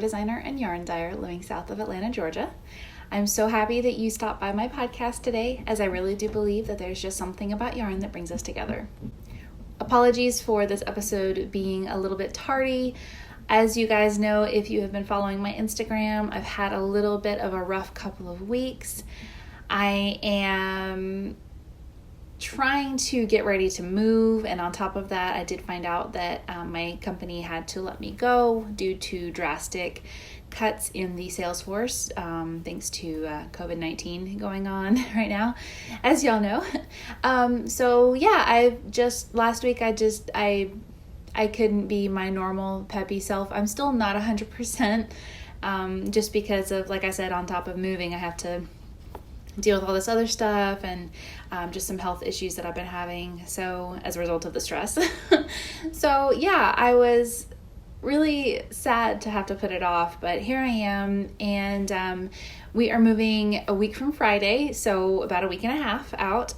designer and yarn dyer living south of Atlanta, Georgia. I'm so happy that you stopped by my podcast today, as I really do believe that there's just something about yarn that brings us together. Apologies for this episode being a little bit tardy. As you guys know, if you have been following my Instagram, I've had a little bit of a rough couple of weeks. I am trying to get ready to move, and on top of that, I did find out that my company had to let me go due to drastic cuts in the sales force, thanks to COVID-19 going on right now, as y'all know. Last week I couldn't be my normal peppy self. I'm still not 100%, just because of, like I said, on top of moving, I have to deal with all this other stuff and just some health issues that I've been having, so as a result of the stress. I was really sad to have to put it off, but here I am, and we are moving a week from Friday, so about a week and a half out.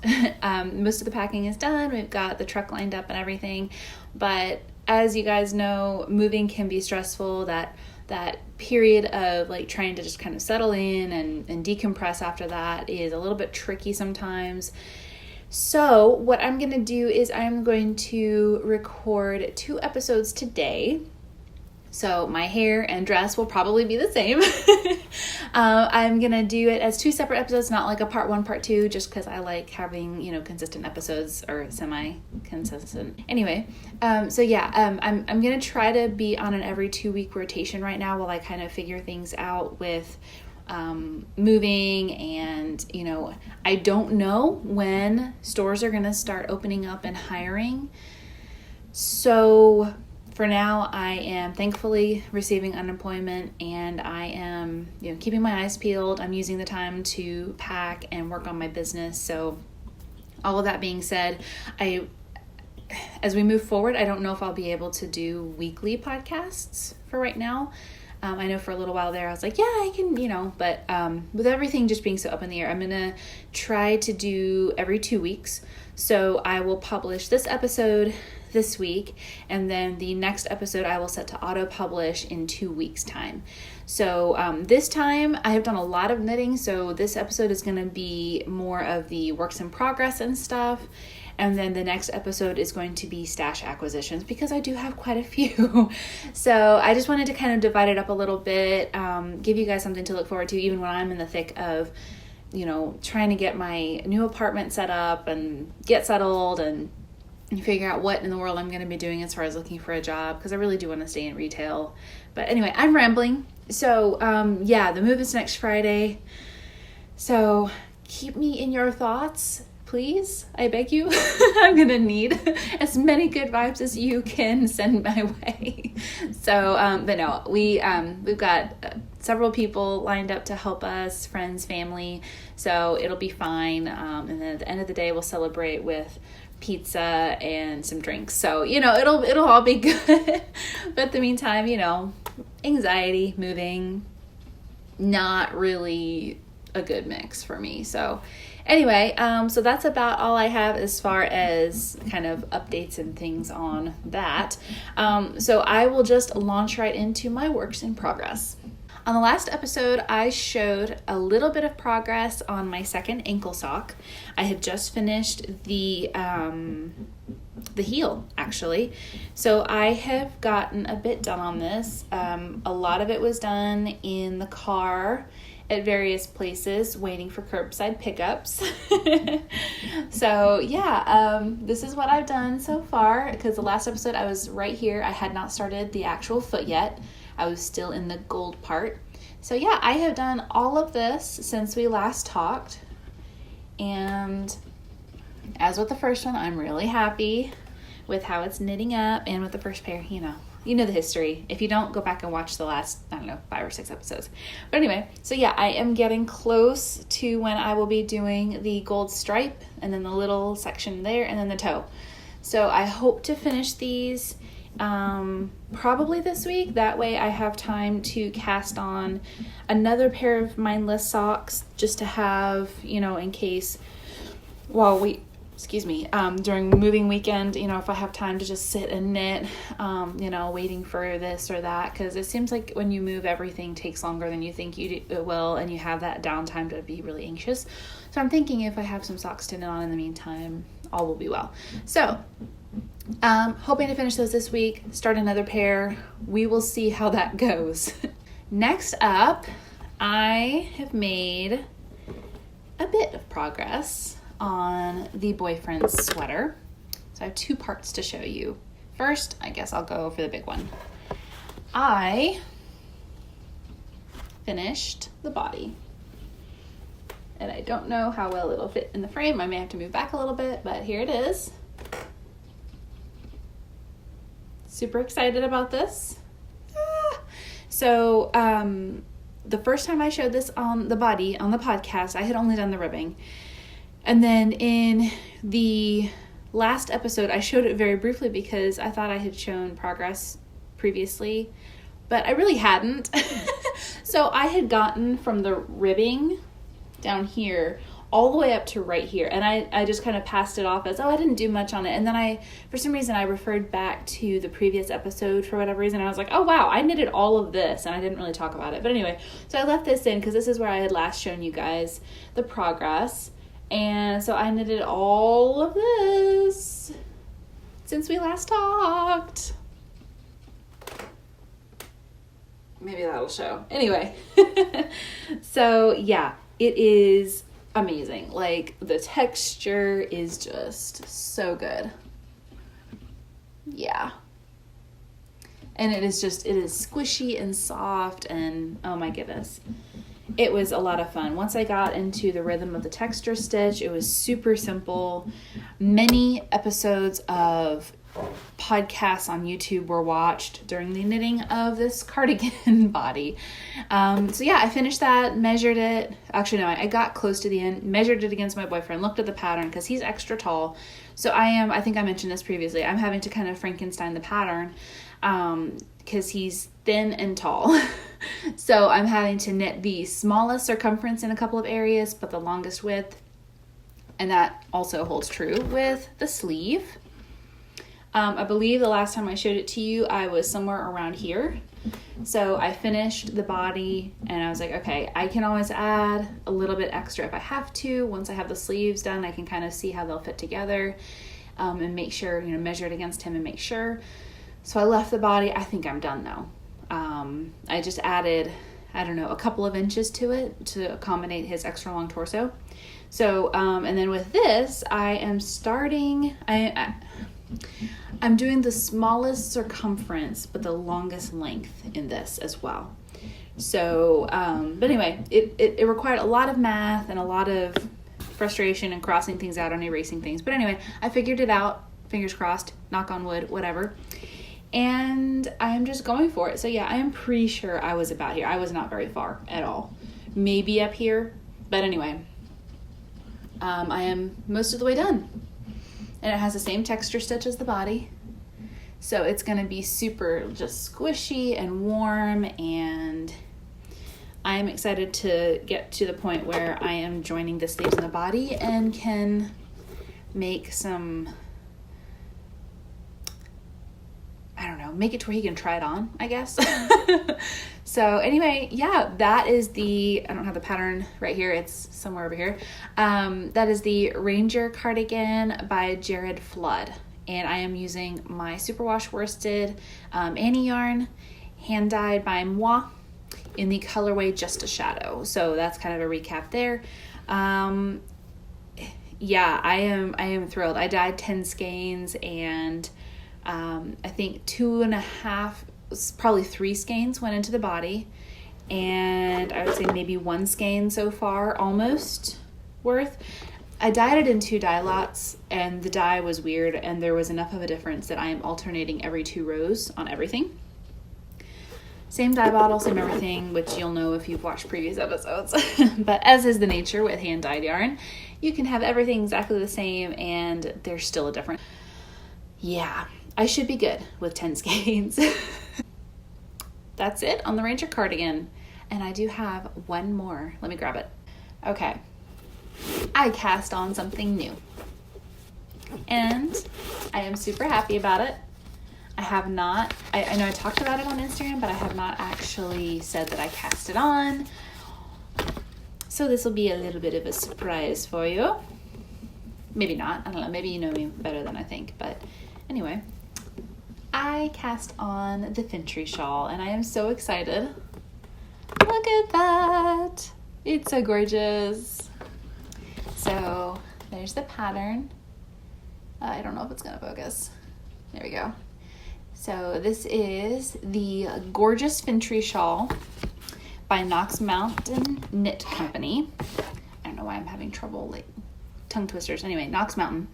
Most of the packing is done. We've got the truck lined up and everything, but as you guys know, moving can be stressful. That period of like trying to just kind of settle in and decompress after that is a little bit tricky sometimes. So what I'm going to do is I'm going to record 2 episodes today. So my hair and dress will probably be the same. I'm going to do it as 2 separate episodes, not like a part 1, part 2, just because I like having, consistent episodes, or semi-consistent. Anyway, I'm going to try to be on an every 2-week rotation right now while I kind of figure things out with moving, and, I don't know when stores are going to start opening up and hiring. So for now, I am thankfully receiving unemployment, and I am, keeping my eyes peeled. I'm using the time to pack and work on my business. So all of that being said, as we move forward, I don't know if I'll be able to do weekly podcasts for right now. I know for a little while there, I was like, yeah, I can, but with everything just being so up in the air, I'm going to try to do every 2 weeks. So I will publish this episode this week, and then the next episode I will set to auto-publish in 2 weeks' time. So this time I have done a lot of knitting, so this episode is going to be more of the works in progress and stuff. And then the next episode is going to be stash acquisitions, because I do have quite a few. So I just wanted to kind of divide it up a little bit, give you guys something to look forward to, even when I'm in the thick of, trying to get my new apartment set up and get settled and figure out what in the world I'm going to be doing as far as looking for a job, because I really do want to stay in retail. But anyway, I'm rambling. So the move is next Friday. So keep me in your thoughts, please. I beg you. I'm going to need as many good vibes as you can send my way. So, we've got several people lined up to help us, friends, family. So it'll be fine. And then at the end of the day, we'll celebrate with pizza and some drinks. So, it'll all be good. But in the meantime, anxiety, moving, not really a good mix for me. So anyway, so that's about all I have as far as kind of updates and things on that. So I will just launch right into my works in progress. On the last episode, I showed a little bit of progress on my second ankle sock. I had just finished the heel, actually. So I have gotten a bit done on this. A lot of it was done in the car at various places, waiting for curbside pickups. So this is what I've done so far, because the last episode I was right here. I had not started the actual foot yet. I was still in the gold part. So I have done all of this since we last talked. And as with the first one, I'm really happy with how it's knitting up, and with the first pair, you know the history. If you don't, go back and watch the last, 5 or 6 episodes. But anyway, so I am getting close to when I will be doing the gold stripe, and then the little section there, and then the toe. So I hope to finish these probably this week. That way I have time to cast on another pair of mindless socks, just to have, in case while we during moving weekend, if I have time to just sit and knit, waiting for this or that, because it seems like when you move, everything takes longer than you think it will, and you have that downtime to be really anxious. So I'm thinking if I have some socks to knit on in the meantime, all will be well. So hoping to finish those this week, start another pair. We will see how that goes. Next up, I have made a bit of progress on the boyfriend's sweater. So I have 2 parts to show you. First, I guess I'll go for the big one. I finished the body. And I don't know how well it'll fit in the frame. I may have to move back a little bit, but here it is. Super excited about this. So, the first time I showed this on the body on the podcast, I had only done the ribbing. And then in the last episode, I showed it very briefly because I thought I had shown progress previously, but I really hadn't. So I had gotten from the ribbing down here all the way up to right here. And I just kind of passed it off as, I didn't do much on it. And then for some reason, I referred back to the previous episode for whatever reason. I was like, oh, wow, I knitted all of this. And I didn't really talk about it. But anyway, so I left this in because this is where I had last shown you guys the progress. And so I knitted all of this since we last talked. Maybe that'll show. Anyway, so yeah, it is amazing. Like, the texture is just so good. Yeah. And it is squishy and soft, and oh my goodness. It was a lot of fun. Once I got into the rhythm of the texture stitch, it was super simple. Many episodes of podcasts on YouTube were watched during the knitting of this cardigan body. So yeah, I finished that, measured it. Actually, no, I got close to the end, measured it against my boyfriend, looked at the pattern because he's extra tall. So I think I mentioned this previously, I'm having to kind of Frankenstein the pattern because he's thin and tall. So I'm having to knit the smallest circumference in a couple of areas, but the longest width. And that also holds true with the sleeve. I believe the last time I showed it to you, I was somewhere around here. So I finished the body and I was like, okay, I can always add a little bit extra if I have to. Once I have the sleeves done, I can kind of see how they'll fit together and make sure, measure it against him and make sure. So I left the body. I think I'm done though. I just added, a couple of inches to it to accommodate his extra long torso. So, and then with this, I am starting, I'm doing the smallest circumference, but the longest length in this as well. So, but anyway, it required a lot of math and a lot of frustration and crossing things out and erasing things. But anyway, I figured it out, fingers crossed, knock on wood, whatever. And I'm just going for it. So yeah, I am pretty sure I was about here. I was not very far at all. Maybe up here. But anyway, I am most of the way done. And it has the same texture stitch as the body. So it's going to be super just squishy and warm. And I am excited to get to the point where I am joining the sleeves in the body and can make some, make it to where he can try it on, I guess. So anyway, yeah, that is I don't have the pattern right here. It's somewhere over here. That is the Ranger Cardigan by Jared Flood. And I am using my superwash worsted Annie yarn, hand dyed by Moi in the colorway Just a Shadow. So that's kind of a recap there. Yeah, I am thrilled. I dyed 10 skeins and I think 2.5, probably 3 skeins went into the body, and I would say maybe 1 skein so far, almost worth. I dyed it in 2 dye lots, and the dye was weird, and there was enough of a difference that I am alternating every 2 rows on everything. Same dye bottle, same everything, which you'll know if you've watched previous episodes. But as is the nature with hand-dyed yarn, you can have everything exactly the same, and there's still a difference. Yeah. I should be good with 10 skeins. That's it on the Ranger Cardigan. And I do have one more. Let me grab it. Okay. I cast on something new. and I am super happy about it. I have not, I know I talked about it on Instagram, but I have not actually said that I cast it on. So this will be a little bit of a surprise for you. Maybe not, I don't know, maybe you know me better than I think, but anyway. I cast on the Fintry shawl, and I am so excited. Look at that. It's so gorgeous. So there's the pattern. I don't know if it's going to focus. There we go. So this is the gorgeous Fintry shawl by Knox Mountain Knit Company. I don't know why I'm having trouble, like tongue twisters. Anyway, Knox Mountain.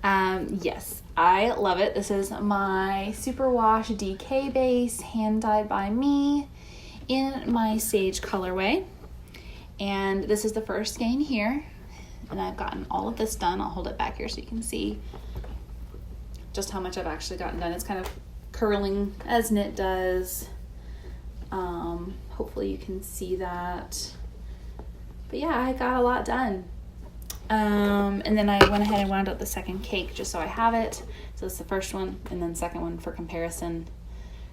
Yes, I love it. This is my Superwash DK base, hand dyed by me in my sage colorway. And this is the first skein here. And I've gotten all of this done. I'll hold it back here so you can see just how much I've actually gotten done. It's kind of curling as knit does. Hopefully you can see that. But yeah, I got a lot done. And then I went ahead and wound up the second cake just so I have it. So it's the first one and then second one for comparison.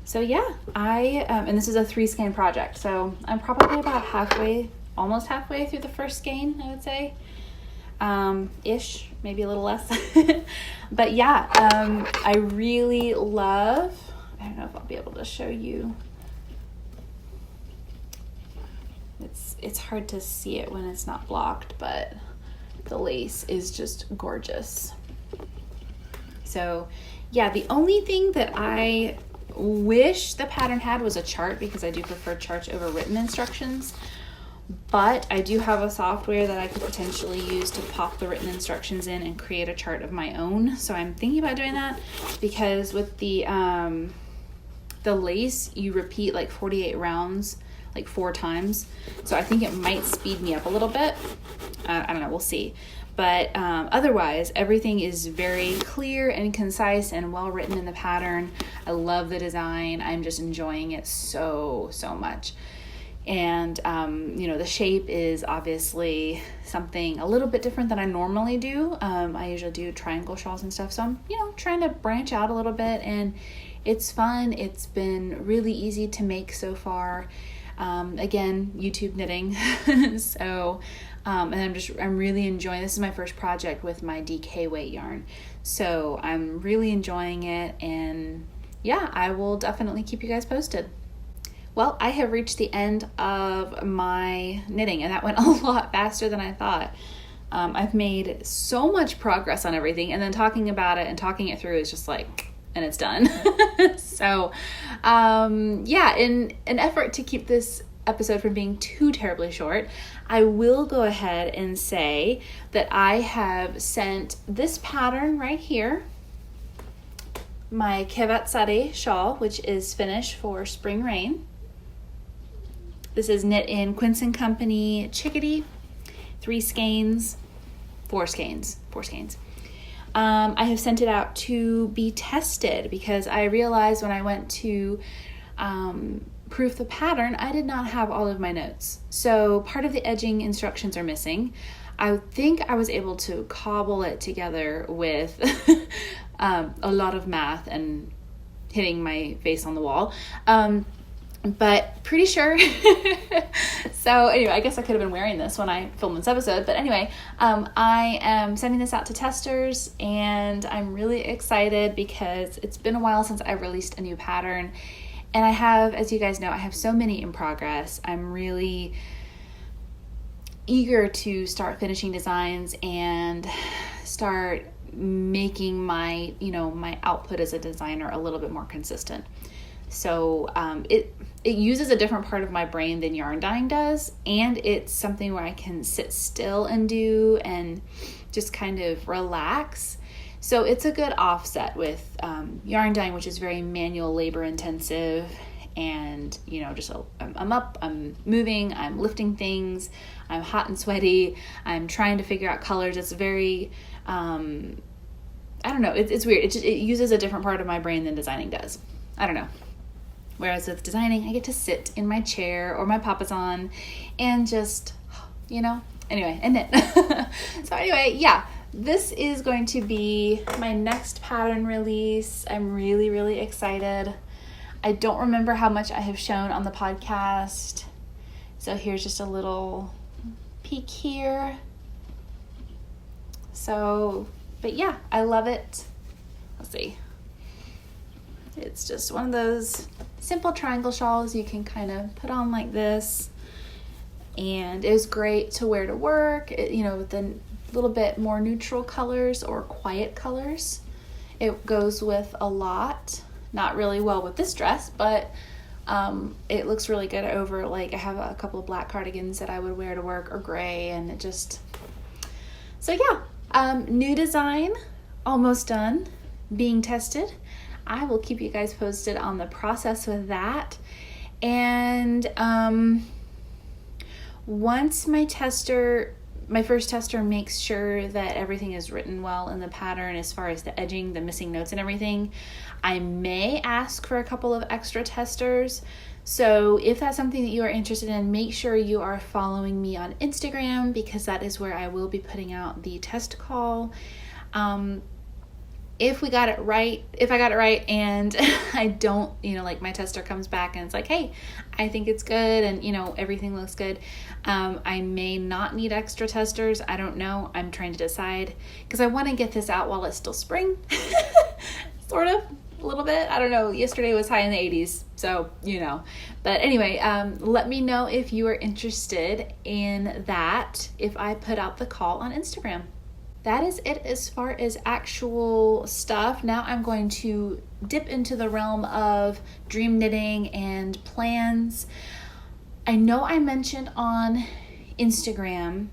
So yeah, and this is a 3 skein project. So I'm probably about almost halfway through the first skein, I would say. Ish, maybe a little less. But yeah, I really love, I don't know if I'll be able to show you. It's hard to see it when it's not blocked, but the lace is just gorgeous. So yeah, the only thing that I wish the pattern had was a chart, because I do prefer charts over written instructions. But I do have a software that I could potentially use to pop the written instructions in and create a chart of my own. So I'm thinking about doing that, because with the lace, you repeat like 48 rounds like 4 times. So I think it might speed me up a little bit. I don't know, we'll see. But otherwise, everything is very clear and concise and well written in the pattern. I love the design. I'm just enjoying it so much. And, the shape is obviously something a little bit different than I normally do. I usually do triangle shawls and stuff. So I'm, trying to branch out a little bit, and it's fun. It's been really easy to make so far. Again, YouTube knitting. So, and I'm really enjoying, this is my first project with my DK weight yarn. So I'm really enjoying it, and yeah, I will definitely keep you guys posted. Well, I have reached the end of my knitting, and that went a lot faster than I thought. I've made so much progress on everything, and then talking about it and talking it through is just like, and it's done. So, yeah, in an effort to keep this episode from being too terribly short, I will go ahead and say that I have sent this pattern right here, my Kevatsari shawl, which is finished for Spring Rain. This is knit in Quince & Company Chickadee, 4 skeins. I have sent it out to be tested, because I realized when I went to proof the pattern, I did not have all of my notes. So part of the edging instructions are missing. I think I was able to cobble it together with a lot of math and hitting my face on the wall. But pretty sure. So anyway, I guess I could have been wearing this when I filmed this episode. But anyway, I am sending this out to testers, and I'm really excited because it's been a while since I released a new pattern. And I have, as you guys know, I have so many in progress. I'm really eager to start finishing designs and start making my, my output as a designer a little bit more consistent. So it uses a different part of my brain than yarn dyeing does, and it's something where I can sit still and do and just kind of relax. So it's a good offset with yarn dyeing, which is very manual labor intensive, and I'm up, I'm moving, I'm lifting things, I'm hot and sweaty, I'm trying to figure out colors. It's very I don't know, it's weird. It uses a different part of my brain than designing does. I don't know. Whereas with designing, I get to sit in my chair or my papasan and just, anyway, and knit. So anyway, yeah, this is going to be my next pattern release. I'm really, really excited. I don't remember how much I have shown on the podcast. So here's just a little peek here. So, but yeah, I love it. Let's see. It's just one of those simple triangle shawls you can kind of put on like this. And it was great to wear to work, with a little bit more neutral colors or quiet colors. It goes with a lot. Not really well with this dress, but it looks really good over, like, I have a couple of black cardigans that I would wear to work, or gray, and it just, so yeah, new design, almost done, being tested. I will keep you guys posted on the process with that. And once my first tester makes sure that everything is written well in the pattern as far as the edging, the missing notes and everything, I may ask for a couple of extra testers. So if that's something that you are interested in, make sure you are following me on Instagram, because that is where I will be putting out the test call. If I got it right and I don't, like my tester comes back and it's like, hey, I think it's good and, everything looks good, I may not need extra testers. I don't know. I'm trying to decide, because I want to get this out while it's still spring. Sort of, a little bit. I don't know. Yesterday was high in the 80s, so, But anyway, let me know if you are interested in that, if I put out the call on Instagram. That is it as far as actual stuff. Now I'm going to dip into the realm of dream knitting and plans. I know I mentioned on Instagram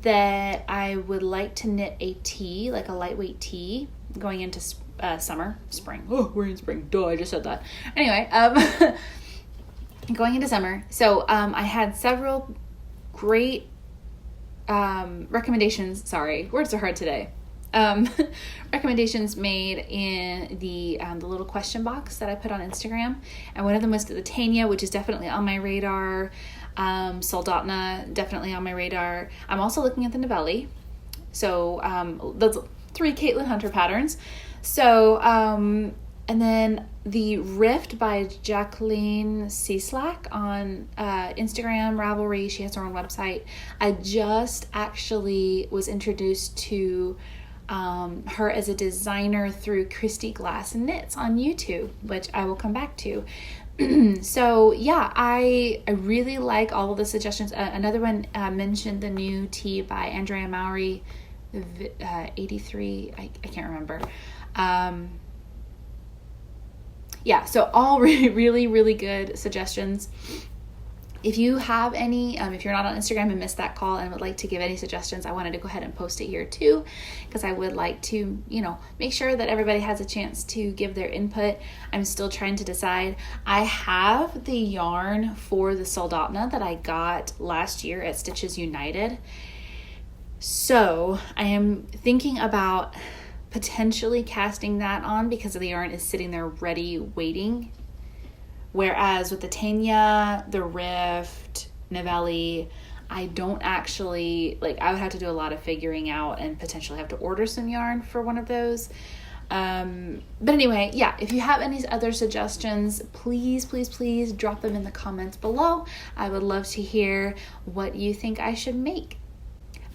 that I would like to knit a tee, like a lightweight tee, going into spring. Oh, we're in spring. Duh, I just said that. Anyway, going into summer. So I had several great recommendations, sorry, words are hard today. Recommendations made in the little question box that I put on Instagram, and one of them was the Tanya, which is definitely on my radar. Soldotna, definitely on my radar. I'm also looking at the Novelli. So those 3 Caitlin Hunter patterns. So and then the Rift by Jacqueline Cieslak on Instagram, Ravelry. She has her own website. I just actually was introduced to her as a designer through Christy Glass Knits on YouTube, which I will come back to. So yeah, I really like all of the suggestions. Another one mentioned the new tee by Andrea Mowry, 83. I can't remember. Yeah, so all really, really good suggestions. If you have any, if you're not on Instagram and missed that call and would like to give any suggestions, I wanted to go ahead and post it here too, because I would like to, make sure that everybody has a chance to give their input. I'm still trying to decide. I have the yarn for the Soldotna that I got last year at Stitches United. So I am thinking about potentially casting that on, because the yarn is sitting there ready, waiting. Whereas with the Tanya, the Rift, Novelli, I don't actually, I would have to do a lot of figuring out and potentially have to order some yarn for one of those. But anyway, yeah, if you have any other suggestions, please, please, please drop them in the comments below. I would love to hear what you think I should make.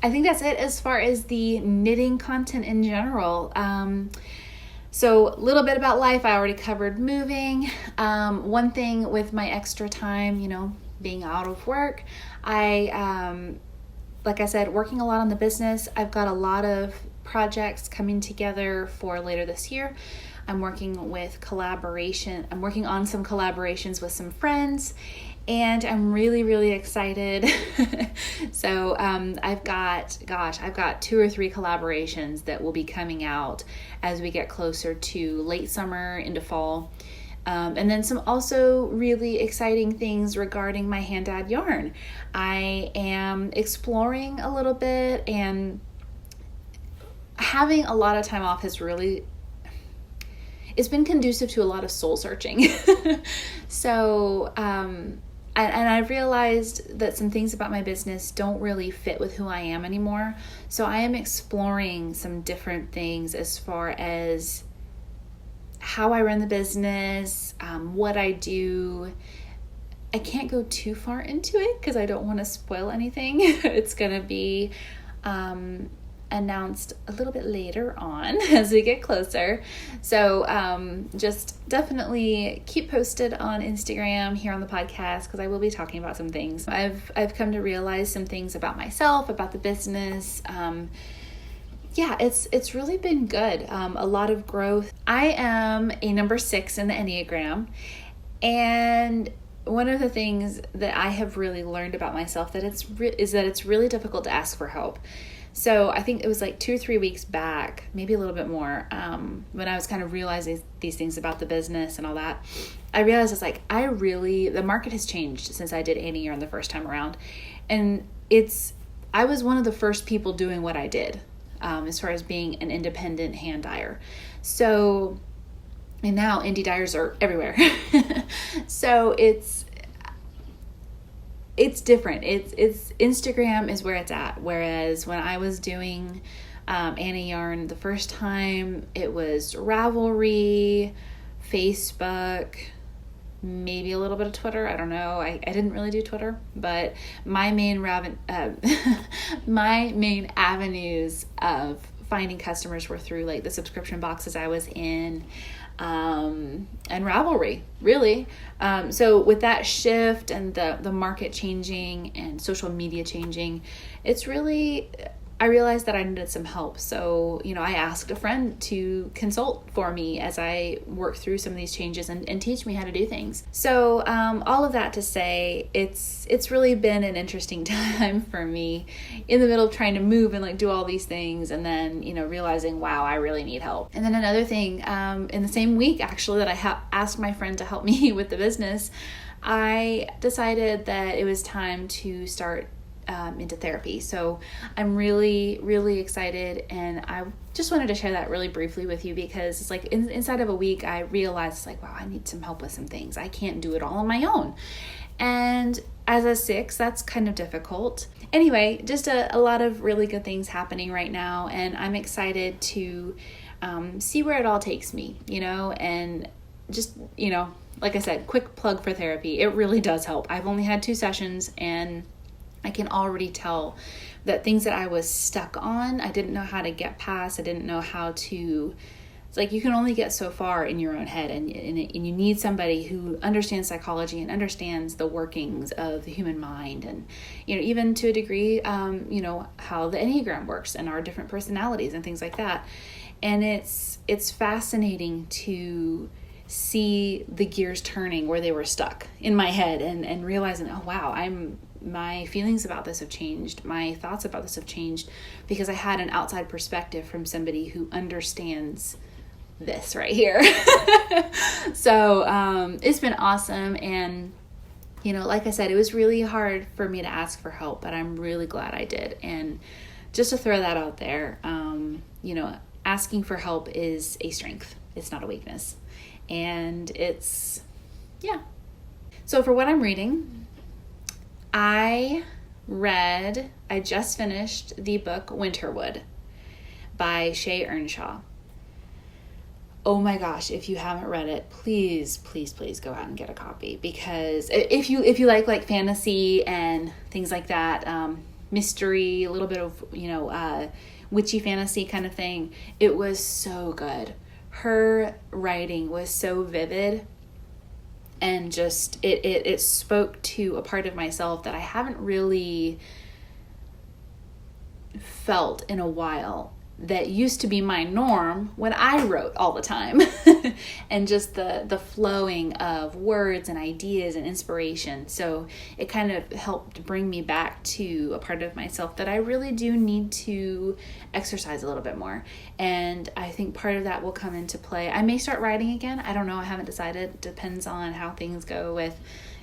I think that's it as far as the knitting content in general. So a little bit about life. I already covered moving. One thing with my extra time, being out of work, like I said, working a lot on the business. I've got a lot of projects coming together for later this year. I'm working on some collaborations with some friends, and I'm really, really excited. So I've got 2 or 3 collaborations that will be coming out as we get closer to late summer into fall. And then some also really exciting things regarding my hand-dyed yarn. I am exploring a little bit, and having a lot of time off has really, it's been conducive to a lot of soul searching. So and I realized that some things about my business don't really fit with who I am anymore. So I am exploring some different things as far as how I run the business, what I do. I can't go too far into it because I don't want to spoil anything. It's going to be announced a little bit later on as we get closer. So just definitely keep posted on Instagram, here on the podcast, because I will be talking about some things. I've come to realize some things about myself, about the business. Yeah, it's really been good. A lot of growth. I am a number 6 in the Enneagram, and one of the things that I have really learned about myself is that it's really difficult to ask for help. So I think it was like 2 or 3 weeks back, maybe a little bit more, when I was kind of realizing these things about the business and all that, I realized it's like, the market has changed since I did Annie Yarn the first time around. And I was one of the first people doing what I did, as far as being an independent hand dyer. So, and now indie dyers are everywhere. So it's different. It's Instagram is where it's at. Whereas when I was doing Annie Yarn the first time, it was Ravelry, Facebook, maybe a little bit of Twitter. I don't know. I didn't really do Twitter, but my main avenues of finding customers were through like the subscription boxes I was in, and Ravelry, really. So with that shift and the market changing and social media changing, I realized that I needed some help. So, I asked a friend to consult for me as I work through some of these changes and teach me how to do things. So, all of that to say, it's really been an interesting time for me in the middle of trying to move and like do all these things, and then, realizing, wow, I really need help. And then another thing, in the same week actually that I asked my friend to help me with the business, I decided that it was time to start into therapy. So I'm really, really excited, and I just wanted to share that really briefly with you because it's like inside of a week I realized it's like, wow, I need some help with some things. I can't do it all on my own. And as a 6, that's kind of difficult. Anyway, just a lot of really good things happening right now, and I'm excited to see where it all takes me, and just, like I said, quick plug for therapy. It really does help. I've only had 2 sessions, and I can already tell that things that I was stuck on, I didn't know how to get past. I didn't know how to, it's like you can only get so far in your own head, and you need somebody who understands psychology and understands the workings of the human mind, and, even to a degree, how the Enneagram works and our different personalities and things like that. And it's fascinating to see the gears turning where they were stuck in my head, and realizing, oh wow, my feelings about this have changed. My thoughts about this have changed because I had an outside perspective from somebody who understands this right here. So it's been awesome. And, like I said, it was really hard for me to ask for help, but I'm really glad I did. And just to throw that out there, asking for help is a strength. It's not a weakness. And So for what I'm reading, I just finished the book Winterwood by Shay Earnshaw. Oh my gosh, if you haven't read it, please, please, please go out and get a copy, because if you like fantasy and things like that, mystery, a little bit of, witchy fantasy kind of thing, it was so good. Her writing was so vivid. And just, it spoke to a part of myself that I haven't really felt in a while, that used to be my norm when I wrote all the time. And just the flowing of words and ideas and inspiration. So it kind of helped bring me back to a part of myself that I really do need to exercise a little bit more. And I think part of that will come into play. I may start writing again. I don't know. I haven't decided. Depends on how things go with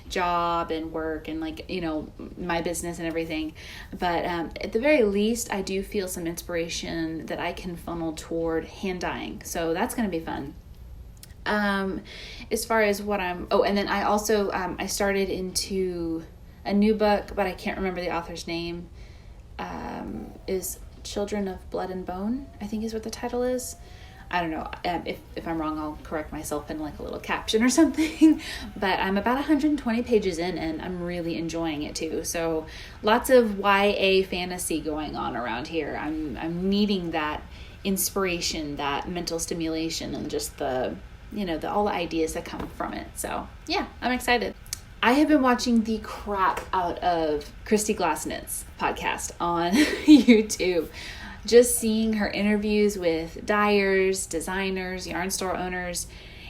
job and work and my business and everything. But at the very least, I do feel some inspiration that I can funnel toward hand dyeing. So that's going to be fun. As far as what and then I also, I started into a new book, but I can't remember the author's name. Is Children of Blood and Bone, I think is what the title is. I don't know. If I'm wrong, I'll correct myself in like a little caption or something. But I'm about 120 pages in, and I'm really enjoying it too. So lots of YA fantasy going on around here. I'm needing that inspiration, that mental stimulation, and just the all the ideas that come from it. So yeah, I'm excited. I have been watching the crap out of Christy Glassnit's podcast on YouTube. Just seeing her interviews with dyers, designers, yarn store owners,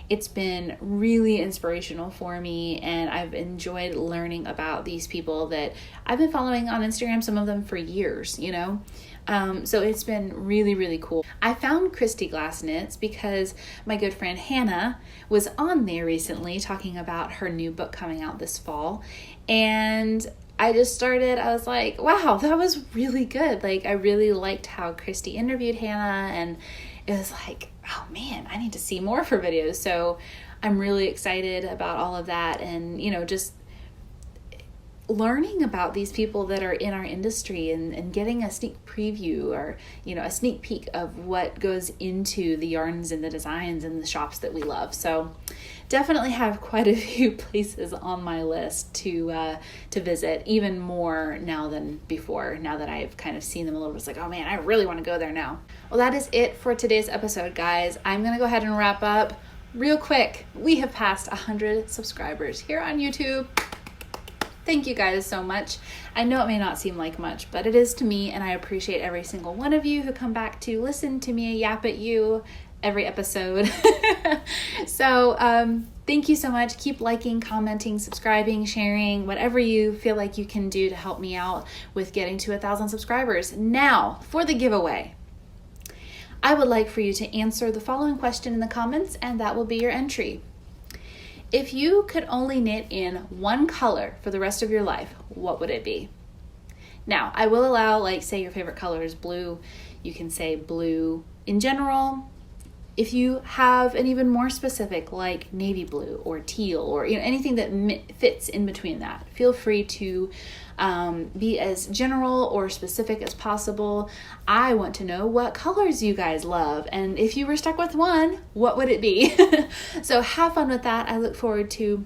it's been really inspirational for me, and I've enjoyed learning about these people that I've been following on Instagram, some of them for years, so it's been really, really cool. I found Christy Glassnit's because my good friend Hannah was on there recently talking about her new book coming out this fall, and I was like, wow, that was really good. Like, I really liked how Christy interviewed Hannah, and it was like, oh man, I need to see more of her videos. So I'm really excited about all of that, and, just learning about these people that are in our industry and getting a sneak preview or, a sneak peek of what goes into the yarns and the designs and the shops that we love. So definitely have quite a few places on my list to visit, even more now than before, now that I've kind of seen them a little bit. It's like, oh man, I really want to go there now. Well, that is it for today's episode, guys. I'm going to go ahead and wrap up real quick. We have passed 100 subscribers here on YouTube. Thank you guys so much. I know it may not seem like much, but it is to me, and I appreciate every single one of you who come back to listen to me yap at you every episode. So thank you so much. Keep liking, commenting, subscribing, sharing, whatever you feel like you can do to help me out with getting to 1,000 subscribers. Now, for the giveaway, I would like for you to answer the following question in the comments, and that will be your entry. If you could only knit in one color for the rest of your life, what would it be? Now, I will allow, like, say your favorite color is blue. You can say blue in general. If you have an even more specific, like navy blue or teal or anything that fits in between that, feel free to be as general or specific as possible. I want to know what colors you guys love, and if you were stuck with one, what would it be? So have fun with that. I look forward to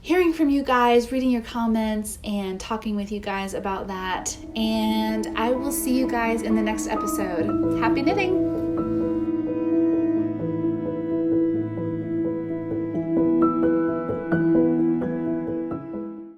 hearing from you guys, reading your comments, and talking with you guys about that. And I will see you guys in the next episode. Happy knitting!